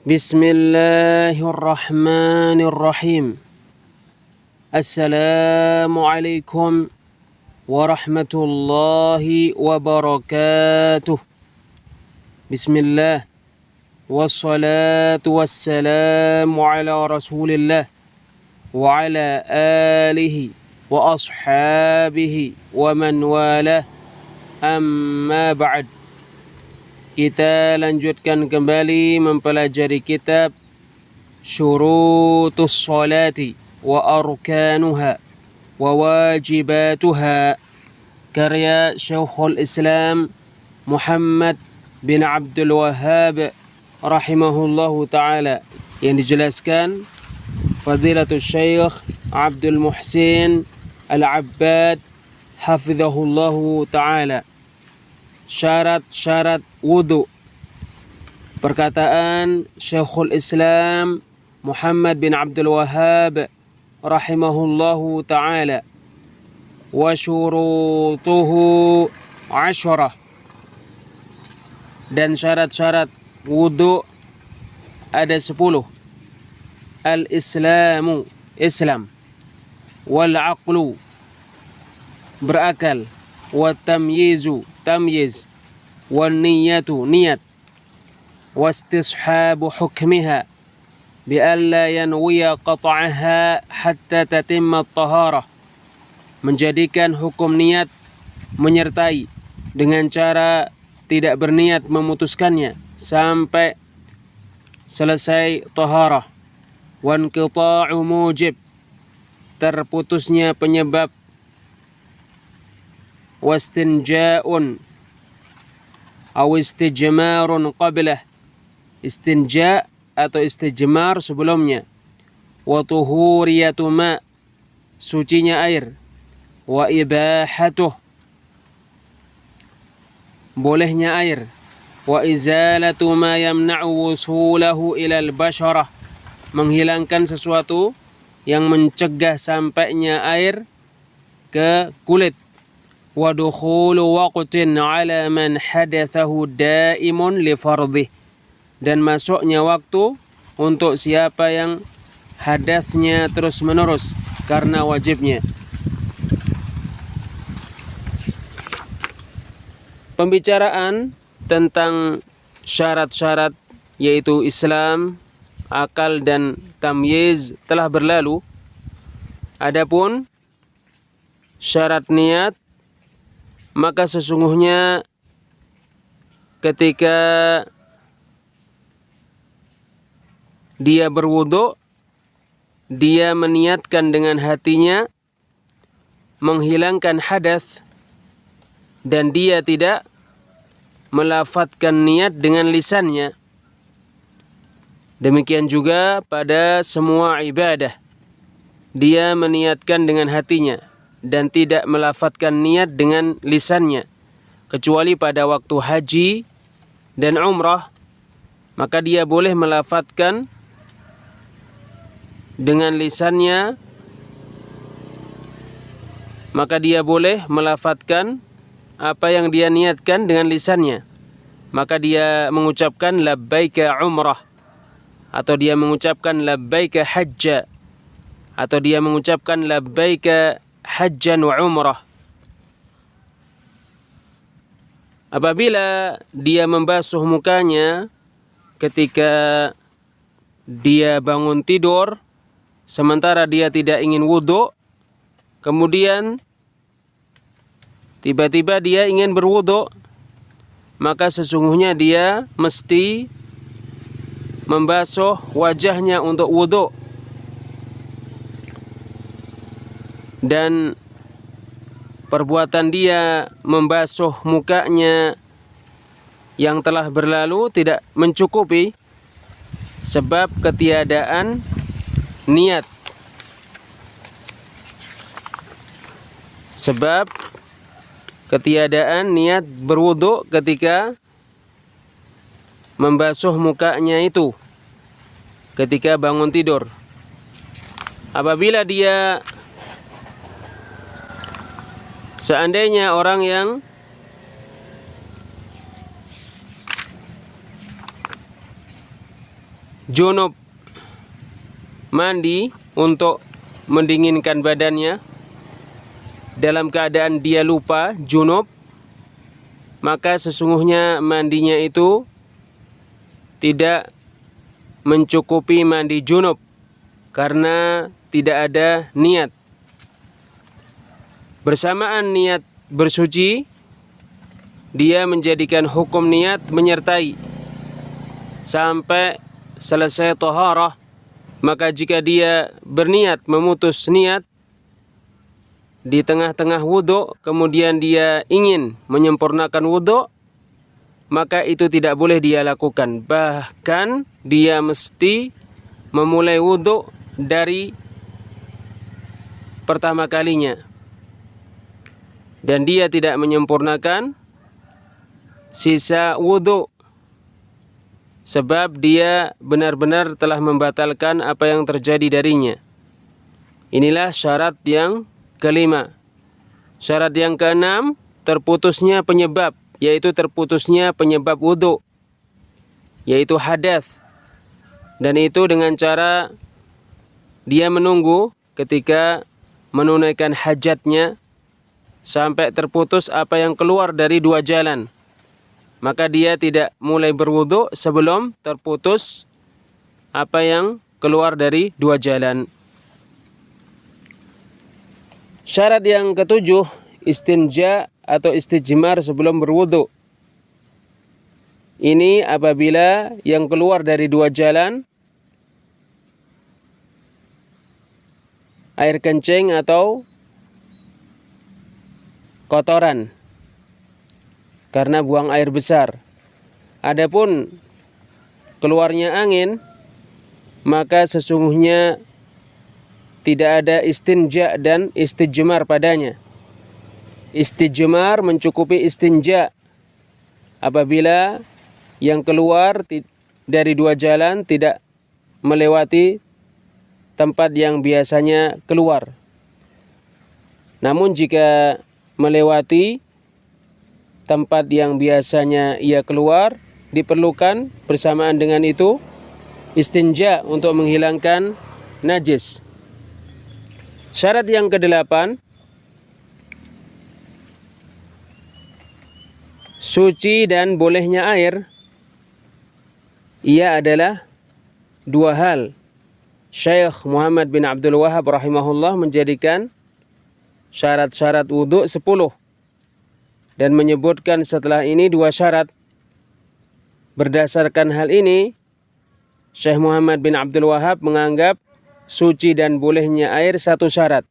Bismillahirrahmanirrahim. Assalamualaikum warahmatullahi wabarakatuh. Bismillah. Wassalatu wassalamu ala rasulillah wa ala alihi wa ashabihi wa man walah. Amma ba'd. Kita lanjutkan kembali mempelajari kitab Syurutus Salati wa Arkanuha wa Wajibatuha karya Syekhul Islam Muhammad bin Abdul Wahhab rahimahullahu ta'ala, yang dijelaskan Fadilatul Syekh Abdul Muhsin Al-Abbad hafizahullahu ta'ala. Syarat-syarat wudu. Perkataan Syekhul Islam Muhammad bin Abdul Wahhab rahimahullahu ta'ala, wa syurutuhu 10, dan syarat-syarat wudu ada 10. Al-Islamu, Islam, wal aqlu, berakal, wa tamyizu, tamyiz, wan niyatu, niat, wastishabu hukmiha bi alla yanwiya qat'aha hatta tatimma at-taharah, menjadikan hukum niat menyertai dengan cara tidak berniat memutuskannya sampai selesai taharah. Wan qita'u mujib, terputusnya penyebab. Wastinja'un aw istijmarun qablah, istinja atau istijmar sebelumnya. Wa tuhuriyatu ma, sucinya air. Wa ibahatuh, bolehnya air. Wa izalatu ma yamna'u wusulahu ilal basharah, menghilangkan sesuatu yang mencegah sampainya air ke kulit. Wa dukhulu waqtin ala man hadathahu daimun li fardih, dan masuknya waktu untuk siapa yang hadatsnya terus menerus karena wajibnya. Pembicaraan tentang syarat-syarat yaitu Islam, akal dan tamyiz telah berlalu. Adapun syarat niat, maka sesungguhnya ketika dia berwudu, dia meniatkan dengan hatinya menghilangkan hadas, dan dia tidak melafadzkan niat dengan lisannya. Demikian juga pada semua ibadah, dia meniatkan dengan hatinya dan tidak melafadzkan niat dengan lisannya, kecuali pada waktu haji dan umrah, maka dia boleh melafadzkan dengan lisannya, maka dia boleh melafadzkan apa yang dia niatkan dengan lisannya, maka dia mengucapkan labbaika umrah, atau dia mengucapkan labbaika hajja, atau dia mengucapkan labbaika hajjan wa umrah. Apabila dia membasuh mukanya ketika dia bangun tidur sementara dia tidak ingin wudu, kemudian tiba-tiba dia ingin berwudu, maka sesungguhnya dia mesti membasuh wajahnya untuk wudu, dan perbuatan dia membasuh mukanya yang telah berlalu tidak mencukupi sebab ketiadaan niat. Sebab ketiadaan niat berwudu ketika membasuh mukanya itu ketika bangun tidur. Apabila dia seandainya orang yang junub mandi untuk mendinginkan badannya dalam keadaan dia lupa junub, maka sesungguhnya mandinya itu tidak mencukupi mandi junub karena tidak ada niat. Bersamaan niat bersuci, dia menjadikan hukum niat menyertai sampai selesai taharah. Maka jika dia berniat memutus niat di tengah-tengah wudu, kemudian dia ingin menyempurnakan wudu, maka itu tidak boleh dia lakukan. Bahkan dia mesti memulai wudu dari pertama kalinya. Dan dia tidak menyempurnakan sisa wudu, sebab dia benar-benar telah membatalkan apa yang terjadi darinya. Inilah syarat yang kelima. Syarat yang keenam, terputusnya penyebab, yaitu terputusnya penyebab wudu, yaitu hadas. Dan itu dengan cara dia menunggu ketika menunaikan hajatnya sampai terputus apa yang keluar dari dua jalan. Maka dia tidak mulai berwudu sebelum terputus apa yang keluar dari dua jalan. Syarat yang ketujuh, istinja atau istijmar sebelum berwudu. Ini apabila yang keluar dari dua jalan, air kencing atau kotoran karena buang air besar. Adapun keluarnya angin, maka sesungguhnya tidak ada istinja dan istijmar padanya. Istijmar mencukupi istinja apabila yang keluar dari dua jalan tidak melewati tempat yang biasanya keluar. Namun jika melewati tempat yang biasanya ia keluar, diperlukan bersamaan dengan itu istinja untuk menghilangkan najis. Syarat yang kedelapan, suci dan bolehnya air. Ia adalah dua hal. Syekh Muhammad bin Abdul Wahhab rahimahullah menjadikan syarat-syarat wudu 10 dan menyebutkan setelah ini dua syarat. Berdasarkan hal ini, Syekh Muhammad bin Abdul Wahhab menganggap suci dan bolehnya air satu syarat.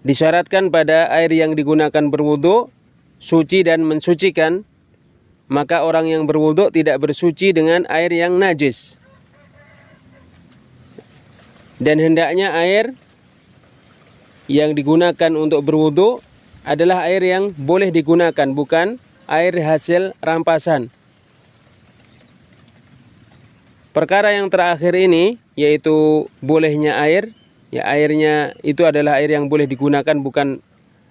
Disyaratkan pada air yang digunakan berwudu suci dan mensucikan, maka orang yang berwudu tidak bersuci dengan air yang najis. Dan hendaknya air yang digunakan untuk berwudu adalah air yang boleh digunakan, bukan air hasil rampasan. Perkara yang terakhir ini, yaitu bolehnya air, ya airnya itu adalah air yang boleh digunakan, bukan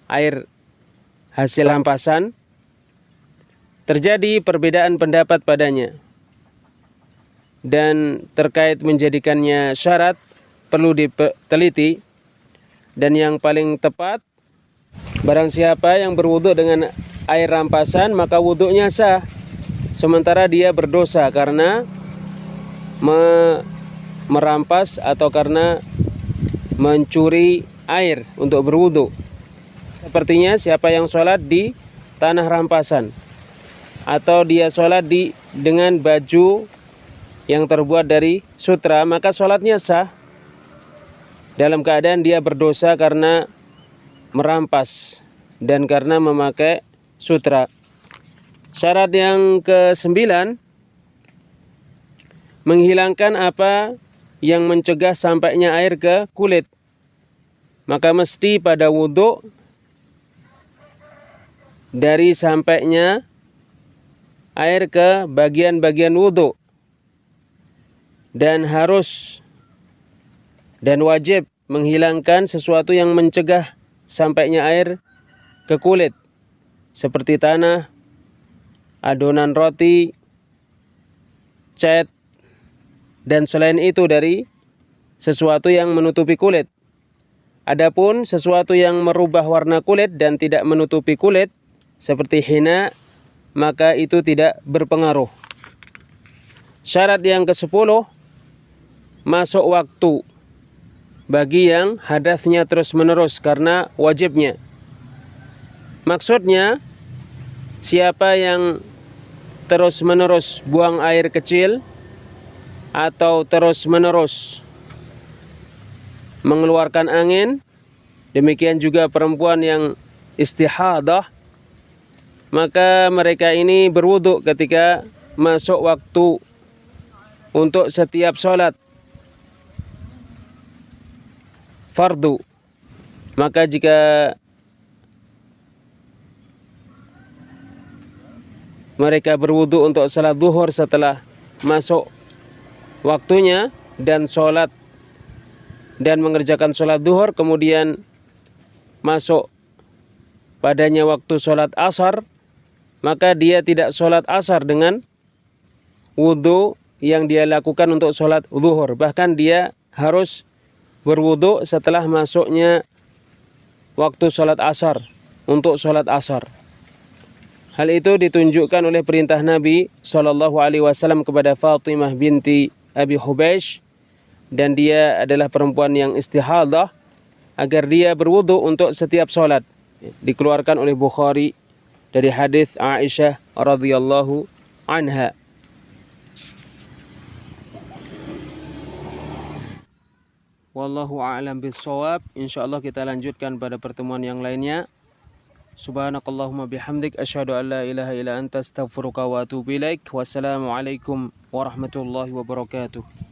air hasil rampasan. Terjadi perbedaan pendapat padanya. Dan terkait menjadikannya syarat, perlu diteliti. Dan yang paling tepat, barang siapa yang berwudu dengan air rampasan, maka wudunya sah. Sementara dia berdosa karena merampas atau karena mencuri air untuk berwudu. Sepertinya siapa yang sholat di tanah rampasan, atau dia sholat dengan baju yang terbuat dari sutra, maka sholatnya sah dalam keadaan dia berdosa karena merampas dan karena memakai sutra. Syarat yang ke-9, menghilangkan apa yang mencegah sampainya air ke kulit. Maka mesti pada wudu dari sampainya air ke bagian-bagian wudu, dan harus dan wajib menghilangkan sesuatu yang mencegah sampainya air ke kulit, seperti tanah, adonan roti, cat, dan selain itu dari sesuatu yang menutupi kulit. Adapun sesuatu yang merubah warna kulit dan tidak menutupi kulit seperti hina, maka itu tidak berpengaruh. Syarat yang ke-10, masuk waktu bagi yang hadasnya terus-menerus karena wajibnya. Maksudnya, siapa yang terus-menerus buang air kecil atau terus-menerus mengeluarkan angin, demikian juga perempuan yang istihadah, maka mereka ini berwudu ketika masuk waktu untuk setiap sholat fardu. Maka jika mereka berwudu untuk salat zuhur setelah masuk waktunya dan sholat dan mengerjakan sholat zuhur, kemudian masuk padanya waktu sholat asar, maka dia tidak sholat asar dengan wudu yang dia lakukan untuk sholat zuhur. Bahkan dia harus berwudu setelah masuknya waktu sholat asar untuk sholat asar. Hal itu ditunjukkan oleh perintah Nabi SAW kepada Fatimah binti Abi Hubeish, dan dia adalah perempuan yang istihadah, agar dia berwudu untuk setiap sholat. Dikeluarkan oleh Bukhari dari hadis Aisyah radhiyallahu anha. Wallahu a'lam bishawab. Insyaallah kita lanjutkan pada pertemuan yang lainnya. Subhanakallahumma bihamdik asyhadu an la ilaha illa anta astaghfiruka wa atubu ilaik. Wassalamualaikum warahmatullahi wabarakatuh.